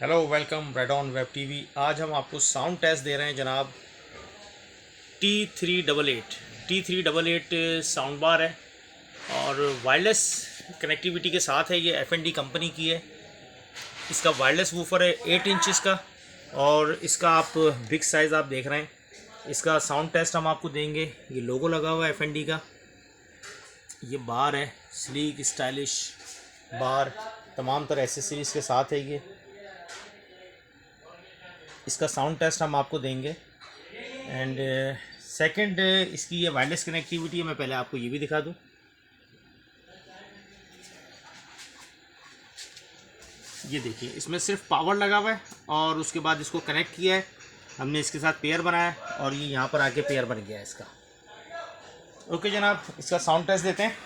Hello welcome red on web TV. आज हम आपको साउंड टेस्ट दे रहे हैं जनाब। T388 साउंड बार है और वायरलेस कनेक्टिविटी के साथ है। ये Fenda कंपनी की है। इसका वायरलेस वूफर है 8 इंचज़ का और इसका आप बिग साइज़ आप देख रहे हैं। इसका साउंड टेस्ट हम आपको देंगे। ये लोगो लगा हुआ है Fenda का। ये बार है, स्लीक स्टाइलिश बार, तमाम तरह एसेसरीज़ के साथ है। ये इसका साउंड टेस्ट हम आपको देंगे। एंड सेकंड इसकी ये वायरलेस कनेक्टिविटी है। मैं पहले आपको ये भी दिखा दूं। ये देखिए, इसमें सिर्फ पावर लगा हुआ है और उसके बाद इसको कनेक्ट किया है हमने, इसके साथ पेयर बनाया है और ये यहाँ पर आके पेयर बन गया है इसका। ओके जनाब, इसका साउंड टेस्ट देते हैं।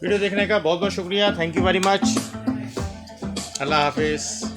वीडियो देखने का बहुत बहुत शुक्रिया। Thank you very much. अल्लाह हाफिज़।